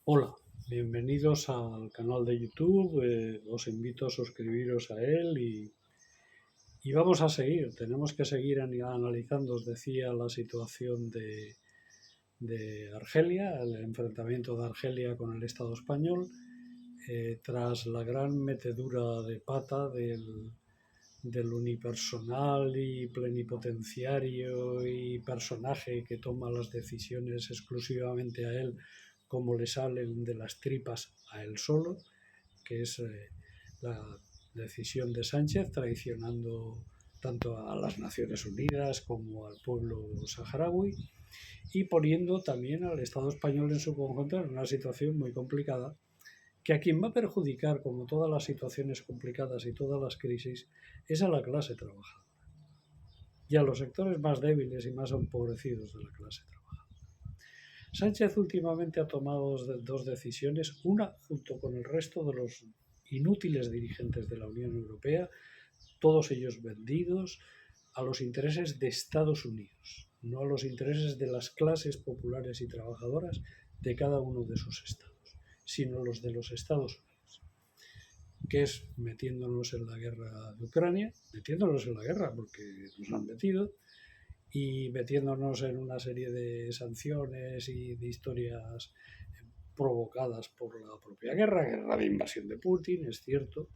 Hola, bienvenidos al canal de YouTube. Os invito a suscribiros a él y vamos a seguir. Tenemos que seguir analizando, os decía, la situación de Argelia, el enfrentamiento de Argelia con el Estado español, tras la gran metedura de pata del unipersonal y plenipotenciario y personaje que toma las decisiones exclusivamente a él, como le salen de las tripas a él solo, que es la decisión de Sánchez, traicionando tanto a las Naciones Unidas como al pueblo saharaui y poniendo también al Estado español en su conjunto en una situación muy complicada, que a quien va a perjudicar, como todas las situaciones complicadas y todas las crisis, es a la clase trabajadora y a los sectores más débiles y más empobrecidos de la clase trabajadora. Sánchez últimamente ha tomado dos decisiones, una junto con el resto de los inútiles dirigentes de la Unión Europea, todos ellos vendidos a los intereses de Estados Unidos, no a los intereses de las clases populares y trabajadoras de cada uno de sus estados, sino los de los Estados Unidos, que es metiéndonos en la guerra de Ucrania, metiéndonos en la guerra porque nos han metido, y metiéndonos en una serie de sanciones y de historias provocadas por la propia guerra de invasión de Putin, es cierto,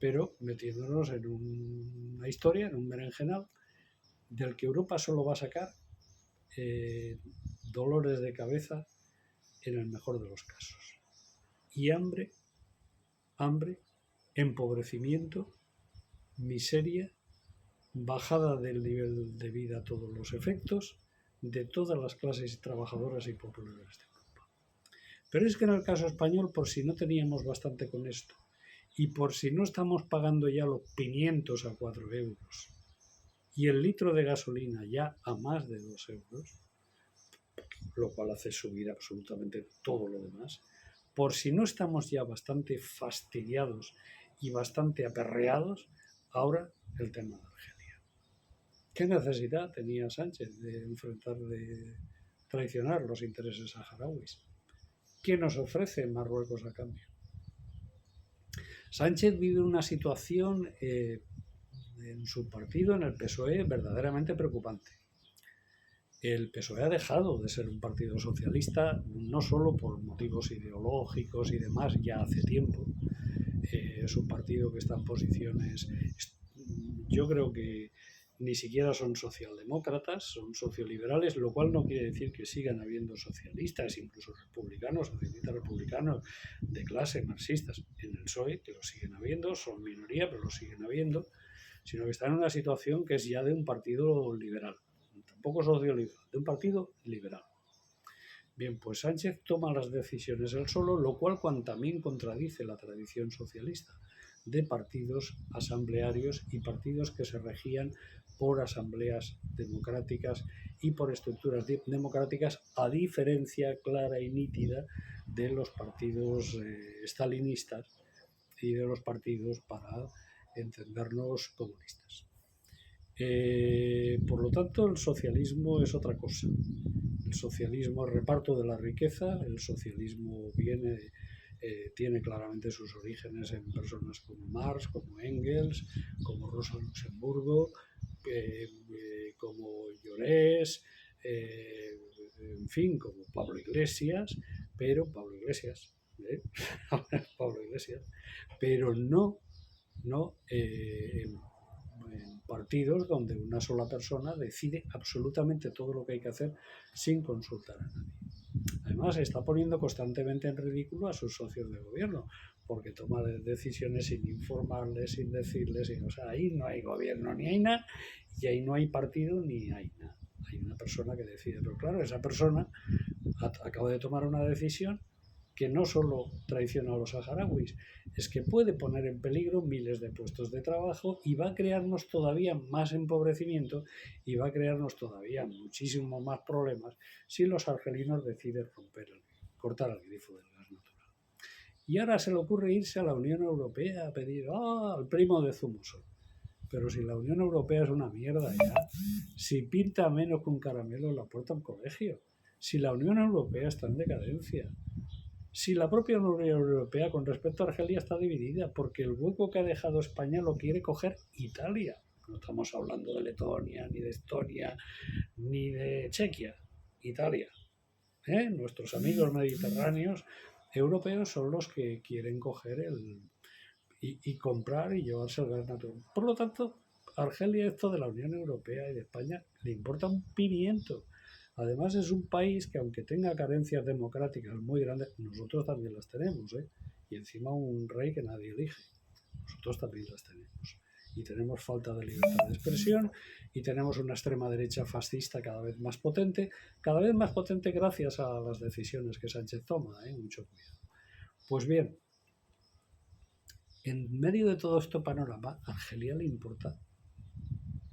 pero metiéndonos en una historia, en un berenjenal, del que Europa solo va a sacar dolores de cabeza en el mejor de los casos. Y hambre, empobrecimiento, miseria, bajada del nivel de vida a todos los efectos de todas las clases trabajadoras y populares de Europa. Pero es que en el caso español, por si no teníamos bastante con esto y por si no estamos pagando ya los pimientos a 4 euros y el litro de gasolina ya a más de 2 euros, lo cual hace subir absolutamente todo lo demás, por si no estamos ya bastante fastidiados y bastante aperreados, ahora el tema de Argelia. ¿Qué necesidad tenía Sánchez de traicionar los intereses saharauis? ¿Qué nos ofrece Marruecos a cambio? Sánchez vive una situación en su partido, en el PSOE, verdaderamente preocupante. El PSOE ha dejado de ser un partido socialista, no solo por motivos ideológicos y demás, ya hace tiempo. Es un partido que está en posiciones, yo creo que ni siquiera son socialdemócratas, son socioliberales, lo cual no quiere decir que sigan habiendo socialistas, incluso republicanos, socialistas republicanos de clase, marxistas, en el PSOE, que lo siguen habiendo, son minoría, pero lo siguen habiendo, sino que están en una situación que es ya de un partido liberal, tampoco socioliberal, de un partido liberal. Bien, pues Sánchez toma las decisiones él solo, lo cual también contradice la tradición socialista de partidos asamblearios y partidos que se regían por asambleas democráticas y por estructuras democráticas, a diferencia clara y nítida de los partidos estalinistas y de los partidos, para entendernos, comunistas. Por lo tanto, el socialismo es otra cosa. El socialismo es reparto de la riqueza, el socialismo tiene claramente sus orígenes en personas como Marx, como Engels, como Rosa Luxemburgo, como Llorés, en fin, como Pablo Iglesias, ¿eh? Pablo Iglesias, pero no en partidos donde una sola persona decide absolutamente todo lo que hay que hacer sin consultar a nadie. Además, está poniendo constantemente en ridículo a sus socios de gobierno, porque toma decisiones sin informarles, sin decirles, o sea, ahí no hay gobierno ni hay nada, y ahí no hay partido ni hay nada. Hay una persona que decide, pero claro, esa persona acaba de tomar una decisión que no solo traiciona a los saharauis, es que puede poner en peligro miles de puestos de trabajo y va a crearnos todavía más empobrecimiento y va a crearnos todavía muchísimo más problemas si los argelinos deciden cortar el grifo del gas natural. Y ahora se le ocurre irse a la Unión Europea a pedir al primo de Zumosol. Pero si la Unión Europea es una mierda ya, si pinta menos que un caramelo en la puerta del colegio, si la Unión Europea está en decadencia, Si la propia Unión Europea con respecto a Argelia está dividida, porque el hueco que ha dejado España lo quiere coger Italia. No estamos hablando de Letonia, ni de Estonia, ni de Chequia. Italia. Nuestros amigos mediterráneos europeos son los que quieren coger y comprar y llevarse el gas natural. Por lo tanto, Argelia, esto de la Unión Europea y de España, le importa un pimiento. Además, es un país que, aunque tenga carencias democráticas muy grandes, nosotros también las tenemos, y encima un rey que nadie elige. Nosotros también las tenemos. Y tenemos falta de libertad de expresión y tenemos una extrema derecha fascista cada vez más potente gracias a las decisiones que Sánchez toma, mucho cuidado. Pues bien, en medio de todo este panorama, a Argelia le importa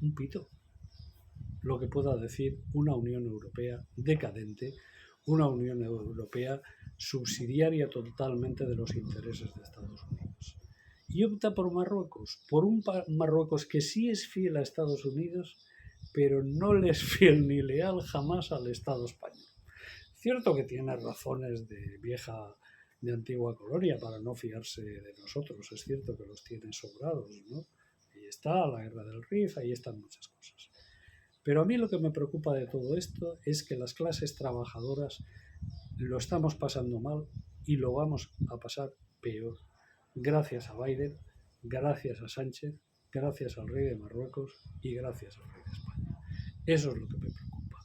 un pito lo que pueda decir una Unión Europea decadente, una Unión Europea subsidiaria totalmente de los intereses de Estados Unidos. Y opta por Marruecos, por un Marruecos que sí es fiel a Estados Unidos, pero no le es fiel ni leal jamás al Estado español. Cierto que tiene razones de antigua colonia para no fiarse de nosotros, es cierto que los tiene sobrados, ¿no? Ahí está la guerra del Rif, ahí están muchas cosas. Pero a mí lo que me preocupa de todo esto es que las clases trabajadoras lo estamos pasando mal y lo vamos a pasar peor. Gracias a Biden, gracias a Sánchez, gracias al rey de Marruecos y gracias al rey de España. Eso es lo que me preocupa.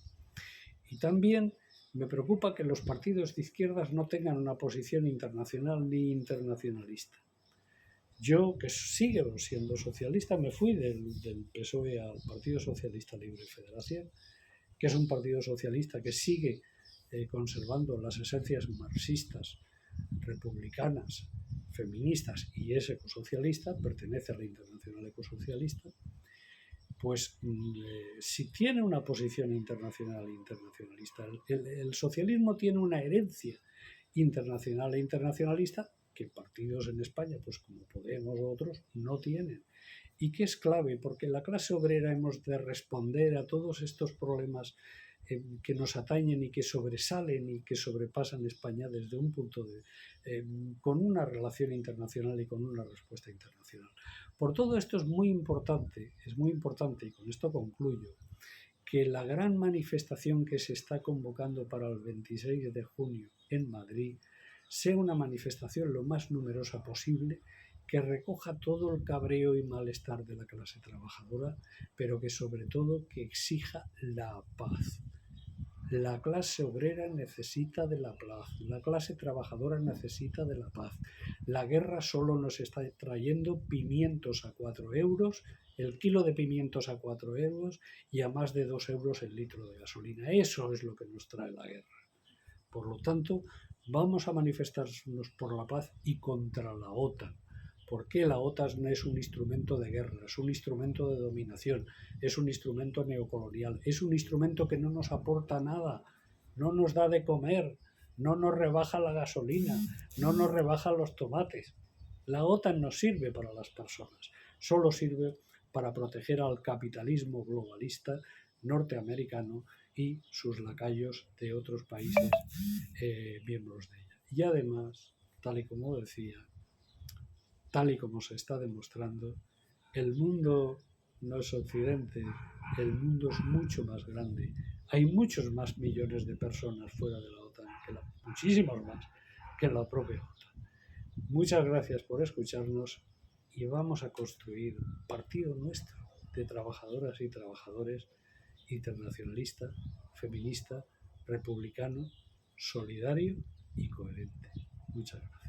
Y también me preocupa que los partidos de izquierdas no tengan una posición internacional ni internacionalista. Yo, que sigo siendo socialista, me fui del PSOE al Partido Socialista Libre Federación, que es un partido socialista que sigue conservando las esencias marxistas, republicanas, feministas y es ecosocialista, pertenece a la Internacional Ecosocialista. Pues si tiene una posición internacional e internacionalista, el socialismo tiene una herencia internacional e internacionalista que partidos en España, pues como Podemos u otros, no tienen. Y que es clave, porque la clase obrera hemos de responder a todos estos problemas que nos atañen y que sobresalen y que sobrepasan España desde un punto con una relación internacional y con una respuesta internacional. Por todo esto es muy importante, y con esto concluyo, que la gran manifestación que se está convocando para el 26 de junio en Madrid sea una manifestación lo más numerosa posible, que recoja todo el cabreo y malestar de la clase trabajadora, pero que sobre todo que exija la paz. La clase obrera necesita de la paz, la clase trabajadora necesita de la paz. La guerra solo nos está trayendo pimientos a 4 euros, el kilo de pimientos a 4 euros y a más de 2 euros el litro de gasolina. Eso es lo que nos trae la guerra. Por lo tanto, vamos a manifestarnos por la paz y contra la OTAN. Porque la OTAN no es un instrumento de guerra, es un instrumento de dominación, es un instrumento neocolonial, es un instrumento que no nos aporta nada, no nos da de comer, no nos rebaja la gasolina, no nos rebaja los tomates. La OTAN no sirve para las personas, solo sirve para proteger al capitalismo globalista norteamericano y sus lacayos de otros países miembros de ella. Y además, tal y como decía, tal y como se está demostrando, el mundo no es Occidente, el mundo es mucho más grande. Hay muchos más millones de personas fuera de la OTAN, muchísimos más que la propia OTAN. Muchas gracias por escucharnos y vamos a construir un partido nuestro de trabajadoras y trabajadores, internacionalista, feminista, republicano, solidario y coherente. Muchas gracias.